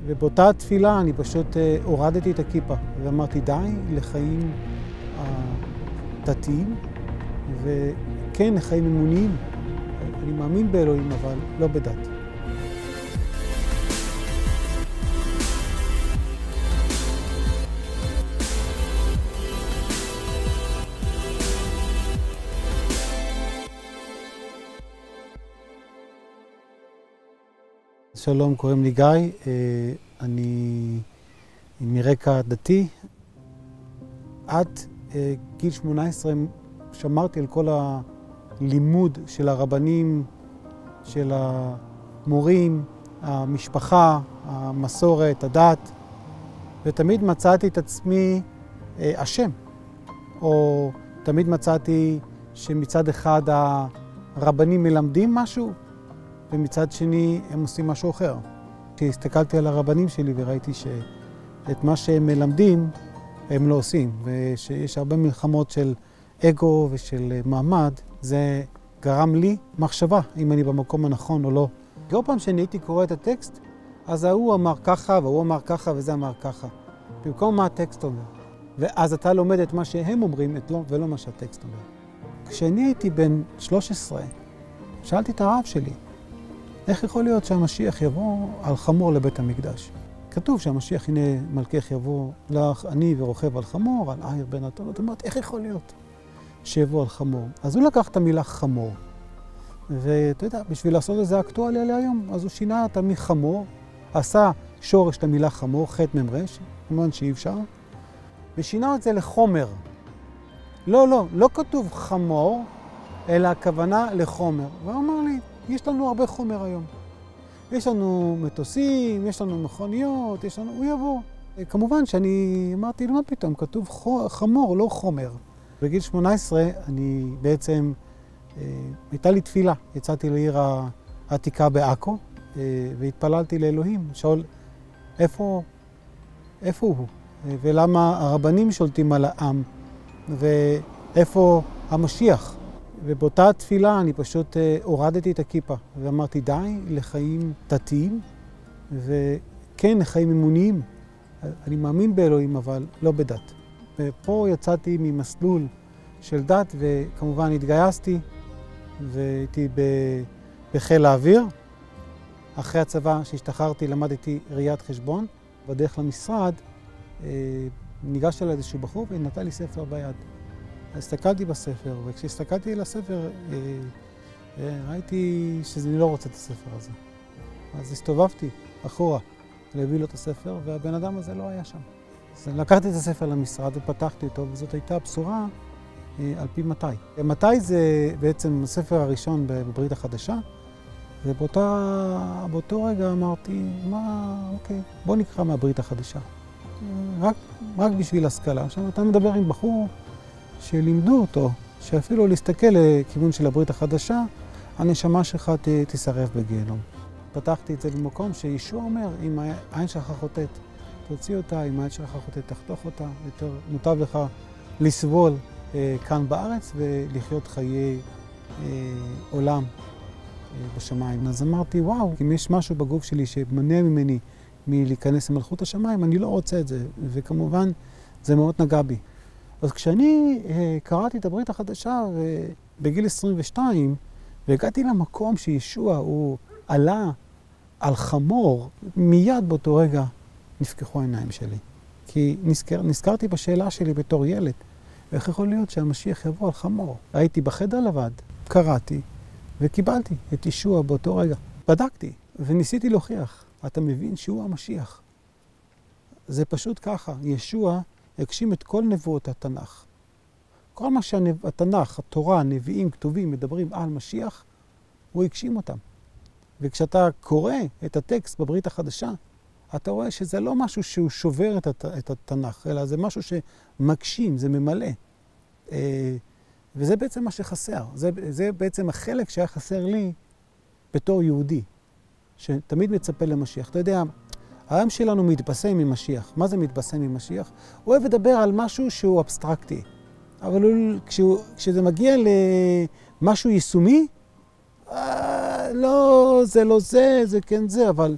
ובאותה תפילה אני פשוט הורדתי את הכיפה ואמרתי די לחיים דתיים וכן לחיים אמוניים. אני מאמין באלוהים אבל לא בדת. שלום, קוראים לי גיא, אני מרקע דתי. עד גיל 18 שמרתי על כל הלימוד של הרבנים, של המורים, המשפחה, המסורת, הדת, ותמיד מצאתי את עצמי אשם, או תמיד מצאתי שמצד אחד הרבנים מלמדים משהו, ומצד שני הם עושים משהו אחר. כשהסתכלתי על הרבנים שלי וראיתי שאת מה שהם מלמדים הם לא עושים, ושיש הרבה מלחמות של אגו ושל מעמד, זה גרם לי מחשבה אם אני במקום הנכון או לא. כל פעם שאני הייתי קורא את הטקסט, אז ההוא אמר ככה והוא אמר ככה וזה אמר ככה. במקום מה הטקסט אומר. ואז אתה לומד את מה שהם אומרים ולא מה שהטקסט אומר. כשאני הייתי בן 13, שאלתי את הרב שלי, איך יכול להיות שהמשיח יבוא על חמור לבית המקדש? כתוב שהמשיח, הנה מלכך יבוא לך אני ורוכב על חמור, על עיר בין התולות. זאת אומרת, איך יכול להיות שיבוא על חמור? אז הוא לקח את המילה חמור, ואתה יודע, בשביל לעשות את זה אקטואלי להיום, אז הוא שינה את המילה חמור, עשה שורש את המילה חמור, חטא ממרש, כמובן שאי אפשר, ושינה את זה לחומר. לא כתוב חמור, אלא הכוונה לחומר. והוא אמר לי, יש לנו הרבה חומר היום. יש לנו מטוסים, יש לנו מכוניות, הוא יבוא. כמובן שאני אמרתי, מה פתאום? כתוב חמור, לא חומר. בגיל 18 אני בעצם, הייתה לי תפילה. יצאתי לעיר העתיקה בעכו, והתפללתי לאלוהים. שאול, איפה הוא? ולמה הרבנים שולטים על העם? ואיפה המשיח? ובאותה תפילה אני פשוט הורדתי את הכיפה ואמרתי די לחיים דתיים וכן לחיים אמוניים. אני מאמין באלוהים אבל לא בדת. ופה יצאתי ממסלול של דת וכמובן התגייסתי והייתי בחיל האוויר. אחרי הצבא שהשתחררתי למדתי ראיית חשבון. בדרך למשרד ניגש אליי איזשהו בחור ונתן לי ספר ביד. הסתכלתי בספר, וכשהסתכלתי על הספר, ראיתי שאני לא רוצה את הספר הזה. אז הסתובבתי אחורה להביא לו את הספר, והבן אדם הזה לא היה שם. אז לקחתי את הספר למשרד ופתחתי אותו, וזאת הייתה בשורה על פי מתי. מתי זה בעצם הספר הראשון בברית החדשה, ובאותו רגע אמרתי, אוקיי, בוא נקרא מהברית החדשה. רק בשביל השכלה. עכשיו אתה מדבר עם בחור, שלימדו אותו, שאפילו להסתכל לכיוון של הברית החדשה, הנשמה שלך תשרף בגיהנום. פתחתי את זה במקום שישוע אומר, אם העין שלך חוטאת, תוציא אותה, אם העין שלך חוטאת, תחתוך אותה, יותר מוטב לך לסבול כאן בארץ ולחיות חיי עולם בשמיים. אז אמרתי, וואו, אם יש משהו בגוף שלי שמנע ממני מלהיכנס למלכות השמיים, אני לא רוצה את זה, וכמובן זה מאוד נגע בי. אז כשאני קראתי את הברית החדשה בגיל 22, והגעתי למקום שישוע הוא עלה על חמור, מיד באותו רגע נפקחו העיניים שלי. כי נזכרתי בשאלה שלי בתור ילד, ואיך יכול להיות שהמשיח יבוא על חמור? הייתי בחדר לבד, קראתי וקיבלתי את ישוע באותו רגע. בדקתי וניסיתי להוכיח, אתה מבין שהוא המשיח. זה פשוט ככה, ישוע הגשים את כל נבואות התנ"ך. כל מה שהתנ"ך, התורה, הנביאים, כתובים, מדברים על משיח, הוא הגשים אותם. וכשאתה קורא את הטקסט בברית החדשה, אתה רואה שזה לא משהו שהוא שובר את התנ"ך, אלא זה משהו שמגשים, זה ממלא. וזה בעצם מה שחסר. זה בעצם החלק שהיה חסר לי בתור יהודי, שתמיד מצפה למשיח. אתה יודע, העם שלנו מתבשם ממשיח. מה זה מתבשם ממשיח? הוא אוהב לדבר על משהו שהוא אבסטרקטי. אבל כשזה מגיע למשהו יישומי, לא, זה לא זה, זה כן זה, אבל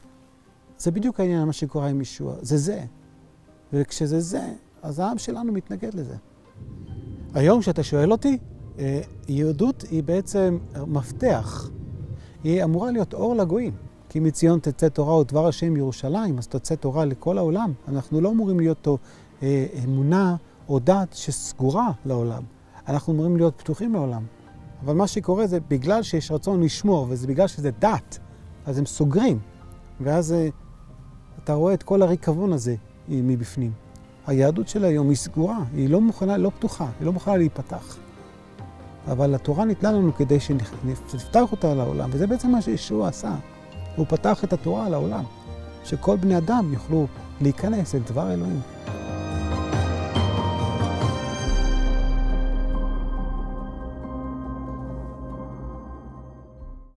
זה בדיוק העניין מה שקורה עם ישוע, זה. וכשזה זה, אז העם שלנו מתנגד לזה. היום כשאתה שואל אותי, יהודות היא בעצם מפתח. היא אמורה להיות אור לגויים. כי מציון תצא תורה ודבר השם ירושלים, אז תצא תורה לכל העולם. אנחנו לא אמורים להיות אמונה או דת שסגורה לעולם. אנחנו אמורים להיות פתוחים לעולם. אבל מה שקורה זה בגלל שיש רצון לשמור, וזה בגלל שזה דת, אז הם סוגרים. ואז אתה רואה את כל הריקבון הזה מבפנים. היהדות של היום היא סגורה, היא לא מוכנה, לא פתוחה, היא לא מוכנה להיפתח. אבל התורה ניתנה לנו כדי שנפתח אותה לעולם, וזה בעצם מה שישוע עשה. הוא פתח את התורה לעולם, שכל בני אדם יוכלו להיכנס אל דבר אלוהים.